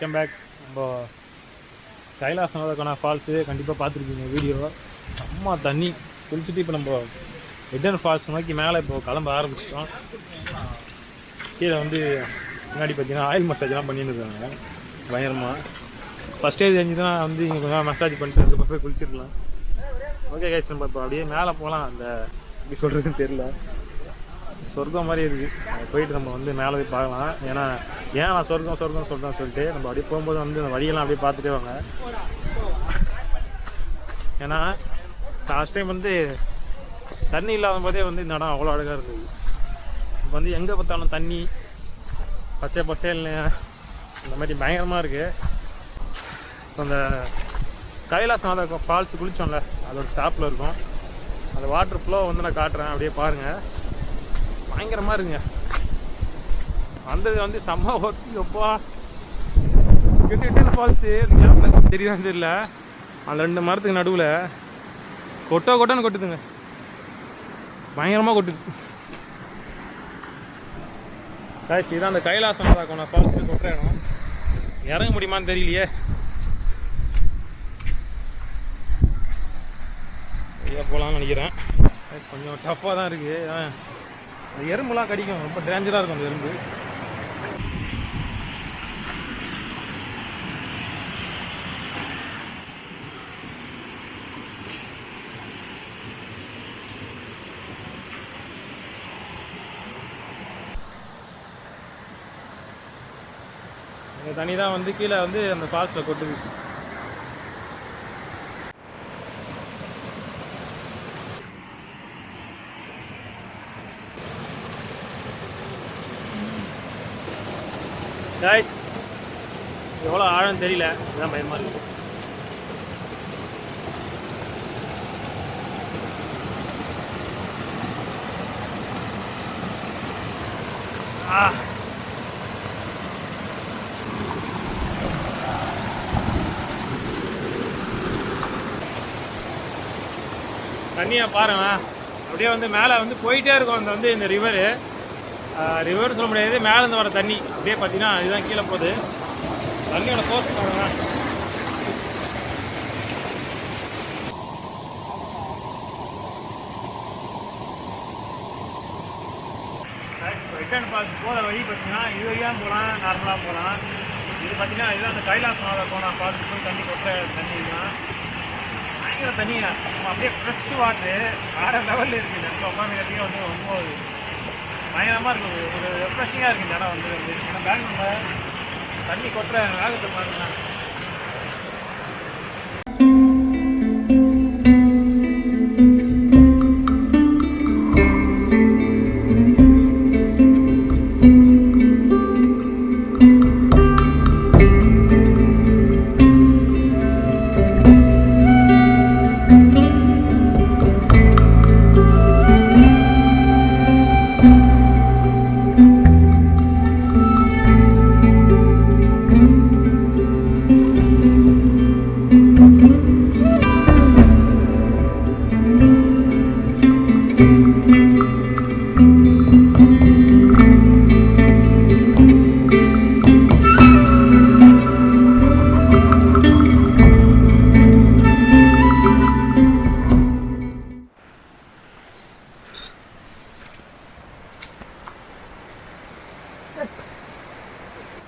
Welcome back. நம்ம கைலாசநாதகோனா falls கண்டிப்பாக பார்த்துருப்பீங்க வீடியோ. அம்மா தண்ணி குளிச்சுட்டு இப்போ நம்ம ஹிடன் ஃபால்ஸ் நோக்கி மேலே இப்போ கிளம்ப ஆரம்பிச்சிட்டோம். கீழே வந்து முன்னாடி பார்த்தீங்கன்னா ஆயில் மசாஜ்லாம் பண்ணிட்டு இருக்காங்க பயங்கரமாக. ஃபஸ்ட் ஸ்டேஜ் செஞ்சுன்னா வந்து இங்கே கொஞ்சம் மசாஜ் பண்ணிட்டு அதுக்கு போய் குளிச்சிருக்கலாம். ஓகே கைஸ், நம்ம இப்போ அப்படியே மேலே போகலாம். அந்த எப்படி சொல்கிறதுன்னு தெரியல, சொர்க்கம் மாதிரி இருக்குது. போயிட்டு நம்ம வந்து மேலே போய் பார்க்கலாம். ஏன்னா நான் சொர்க்கம் சொல்கிறேன்னு சொல்லிட்டு நம்ம அப்படியே போகும்போது வந்து அந்த வழியெல்லாம் அப்படியே பார்த்துட்டே வாங்க. ஏன்னா லாஸ்ட் டைம் வந்து தண்ணி இல்லாத போதே வந்து இந்த இடம் அவ்வளோ அழகாக இருந்தது. இப்போ வந்து எங்கே பார்த்தாலும் தண்ணி பச்சை பசேல்னு இந்த மாதிரி பயங்கரமாக இருக்குது. இப்போ அந்த கைலாசநாத ஃபால்ஸ் குளித்தோம்ல, அதோட ஸ்டாப்பில் இருக்கும். அந்த வாட்டர் ஃப்ளோ வந்து நான் காட்டுறேன், அப்படியே பாருங்கள். பயங்கரமாக இருக்குங்க. வந்தது வந்து செம்ம ஒர்க்கு. எப்பா ஹிடன் ஃபால்ஸு தெரியுதான் தெரியல, அந்த 2 மரத்துக்கு நடுவில் கொட்டன்னு கொட்டுதுங்க, பயங்கரமாக கொட்டுது. காய்ச்சி இதான் அந்த கைலாசநாதகோனா ஃபால்ஸு கொட்டுற இடம். இறங்க முடியுமான்னு தெரியலையே. ஐயா போகலான்னு நினைக்கிறேன். கொஞ்சம் டஃப்பாக தான் இருக்குது. அந்த எறும்புலாம் கடிக்கும், ரொம்ப டேஞ்சராக இருக்கும் அந்த எறும்பு. இந்த தண்ணி தான் வந்து கீழே வந்து அந்த ஃபால்ஸில் கொட்டுது. காய்ஸ் எவ்வளோ ஆழம் தெரியல, இதுதான் பயமாக இருக்குது. தண்ணியை பாருங்களேன், அப்படியே வந்து மேலே வந்து போயிட்டே இருக்கும். அந்த வந்து இந்த ரிவர் சொல்ல முடியாது, மேலேருந்து வர தண்ணி அப்படியே பார்த்தீங்கன்னா இதுதான் கீழே போகுது. தண்ணியோட ஃபோர்ஸ் பாருங்க. ஹிடன் ஃபால்ஸ் போகிற வழி பார்த்தீங்கன்னா இது வழியாக போகலாம், நார்மலாக போகலாம். இது பார்த்தீங்கன்னா இதுதான் அந்த கைலாசநாதகோனா ஃபால்ஸ் போய் தண்ணி கொட்டுற தண்ணி தான். பயங்கர தண்ணி, அப்படியே ஃப்ரெஷ் வாட்ரு வேறு லெவலில் இருக்குது. நம்ம உட்காந்து கட்டிங்க வந்து ரொம்ப பயங்கரமாக இருக்குது. ஒரு ரெஃப்ரெஷிங்காக இருக்குது இந்த இடம் வந்து. ஏன்னா பெங்களூரில் தண்ணி கொட்டுற வேகத்தை பாருங்க.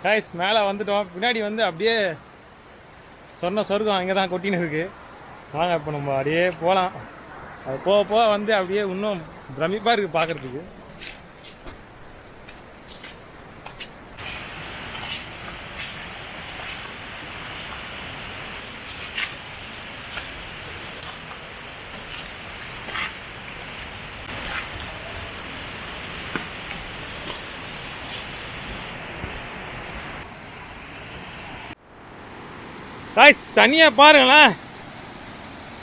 கைஸ் மேலே வந்துட்டோம். பின்னாடி வந்து அப்படியே சொர்க்கம் அங்கே தான் கொட்டின்னு இருக்குது. வாங்க இப்போ நம்ம அப்படியே போகலாம். அது போக வந்து அப்படியே இன்னும் பிரமிப்பாக இருக்குது பார்க்குறதுக்கு. காய்ஸ் தண்ணியை பாருங்களேன்,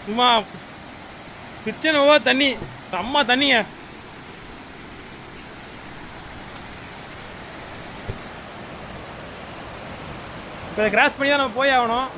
சும்மா கிச்சனவோ தண்ணி, செம்ம தண்ணிங்க. இப்போ கிராஸ் பண்ணி தான் நம்ம போய் ஆகணும்.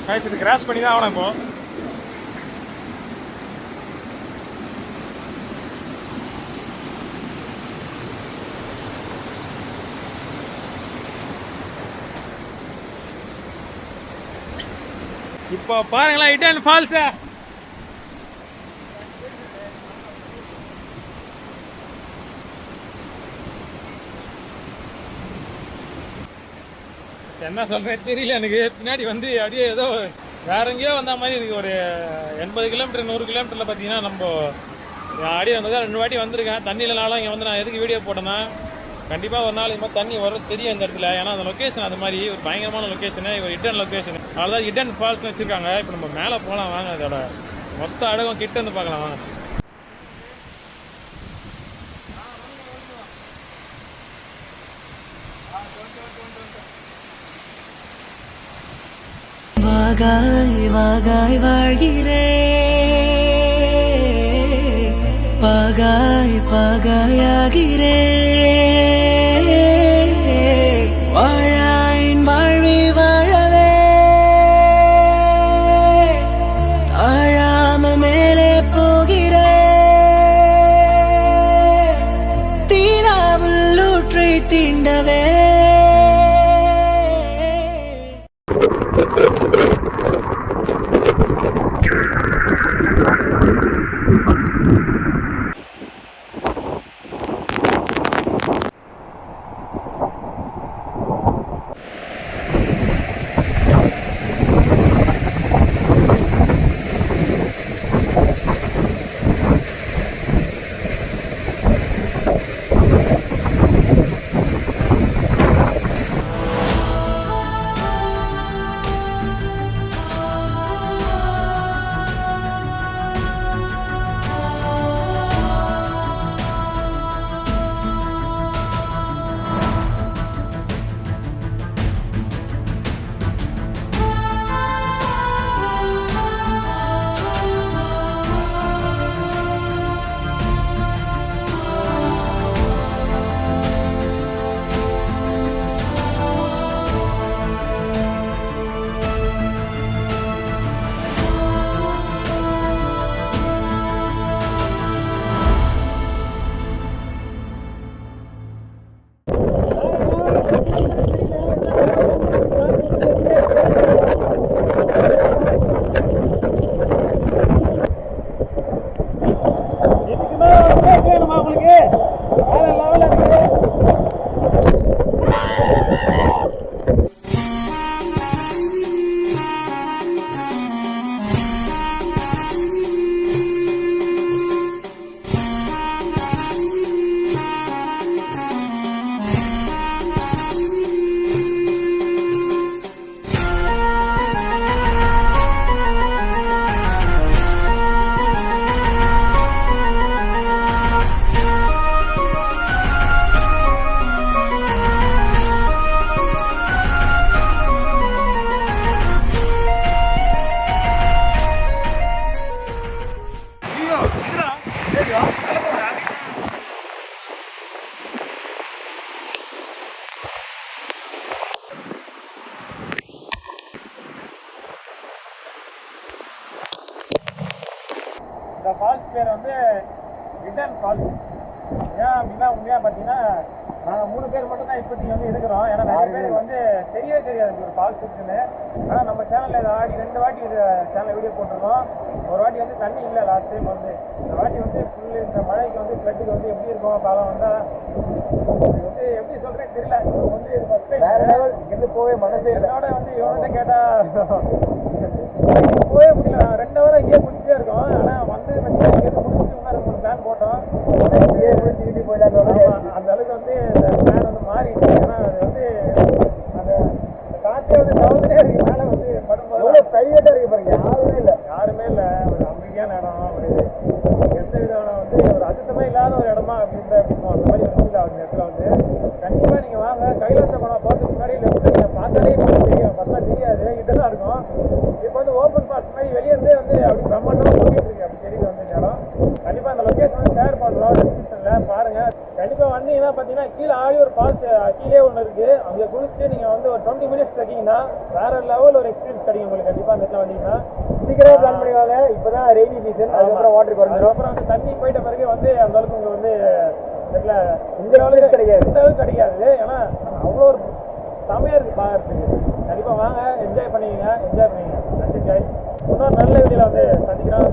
கைஸ் இது கிராஸ் பண்ணி தான் ஆகணும் இப்போ. இப்போ பாருங்களா ஹிடன் ஃபால்ஸ். என்ன சொல்றேன் தெரியல எனக்கு. பின்னாடி வந்து அப்படியே ஏதோ வேற எங்கேயோ வந்த மாதிரி இருக்கு. ஒரு 80 கிலோமீட்டர் 100 கிலோமீட்டர்ல பார்த்தீங்கன்னா நம்ம அப்படியே வந்து 2 வாட்டி வந்திருக்கேன். தண்ணியிலனாலும் இங்கே வந்து நான் எதுக்கு வீடியோ போட்டேன்னா கண்டிப்பாக ஒரு நாள் இது மாதிரி தண்ணி வரும் தெரியும் இந்த இடத்துல. ஏன்னா அந்த லொக்கேஷன் அது மாதிரி ஒரு பயங்கரமான லொக்கேஷனு, ஒரு ஹிடன் லொக்கேஷன். அதனால ஹிடன் ஃபால்ஸ்னு வச்சுருக்காங்க. இப்போ நம்ம மேலே போகலாம் வாங்க. அதோட மொத்த அழகும் கிட்ட வந்து பார்க்கலாம் வாங்க. வாகாய் வாகாய் வாழ்கிறே, பாகாய் பாகாயாகிறே, வாழாயின் வாழ்வி வாழவே தாழாமல் மேலே போகிறே, தீராவில் ஊற்றை தீண்டவே. இந்த ஃபால்ஸ் பேர் வந்து ஹிடன் ஃபால்ஸ். ஏன் அப்படின்னா உண்மையாக பார்த்தீங்கன்னா நாங்கள் 3 பேர் மட்டும் தான் இப்போதைக்கு வந்து இருக்கிறோம். ஏன்னா நிறைய பேருக்கு வந்து தெரியவே தெரியாது ஒரு ஃபால்ஸ் இருக்குன்னு. ஆனால் நம்ம சேனலில் இதை 2 வாட்டி இது சேனலில் வீடியோ போட்டிருக்கோம். ஒரு வாட்டி வந்து தண்ணி இல்லை லாஸ்ட் டைம் வந்து. இந்த வாட்டி வந்து ஃபுல்லு இந்த மழைக்கு வந்து ஃப்ளட்டுக்கு வந்து எப்படி இருக்கும் காலம் வந்தால் இது வந்து எப்படி சொல்கிறேன்னு தெரியல. இப்போ வந்து இது ஃபஸ்ட் டைம் வேறு லெவல். இருந்து போவே மனசு என்னோட வந்து இவன்கிட்ட கேட்டால் போவே முடியல. 2 ஹவர் இங்கேயே முடிச்சுட்டே இருக்கோம். ஆனால் வந்து இங்கேருந்து முடிச்சுட்டு இன்னும் 2 பிளான் போட்டோம். முடிச்சுக்கிட்டு போயிடலாம். அந்த அளவுக்கு வந்து இந்த பிளான் வந்து மாறிடுச்சு. ஏன்னா அது வந்து அந்த காற்றே வந்து தவறுதே இருக்கு. மேலே வந்து படும்போது ப்ரைவேட்டாக இருக்கு பாருங்க. யாருமே இல்லை. ஒரு அமைதியான இடம், ஒரு எந்த விதமான வந்து ஒரு அசுத்தமே இல்லாத ஒரு இடமா அப்படின்ற இருக்கும். அந்த மாதிரி ஒரு ஃபீல் ஆகுது இடத்துல வந்து. கண்டிப்பாக நீங்கள் வாங்க. கைலாசகோனா போகிறதுக்கு முன்னாடி லெஃப்ட்டில் நீங்கள் பார்த்தாலே தெரியும். பார்த்தா தெரியாது, இதெல்லாம் இருக்கும். இப்போ வந்து ஓப்பன் பாஸ் மாதிரி வெளியே இருந்தே வந்து அப்படி பிரம்மாண்டமாக போயிட்டு இருக்கு. அப்படி தெரியுது வந்து இடம். கண்டிப்பாக அந்த லொக்கேஷன் வந்து ஷேர் பண்ணுறோம் டிஸ்கிரிப்ஷனில் பாருங்கள். கண்டிப்பாக வந்தீங்கன்னா பார்த்தீங்கன்னா கீழே ஆடி ஒரு ஃபால்ஸ் கீழே ஒன்று இருக்கு. அங்கே குளிச்சுட்டு நீங்கள் வந்து ஒரு 20 மினிட்ஸ் இருக்கீங்கன்னா வேற லெவல் ஒரு எக்ஸ்பீரியன்ஸ் கிடைக்கும் உங்களுக்கு. கண்டிப்பாக அந்த இடத்துல வந்தீங்கன்னா சீக்கிரமே பிளான் பண்ணிவாங்க. இப்போதான் ரெய்னி சீசன், அதுக்கப்புறம் வாட்டர் குறைஞ்சிடும். அப்புறம் வந்து தண்ணி போயிட்ட பிறகு வந்து அந்த அளவுக்கு உங்களுக்கு வந்து இடத்துல இந்த அளவுக்கு கிடைக்காது, இந்த அளவுக்கு கிடைக்காது. ஏன்னா அவ்வளோ ஒரு செமையாக இருக்குது பார்க்கறதுக்கு. கண்டிப்பாக வாங்க, என்ஜாய் பண்ணுவீங்க. நன்றி காய். இன்னொரு நல்ல வீடியோவில் வந்து சந்திக்கிறோம்.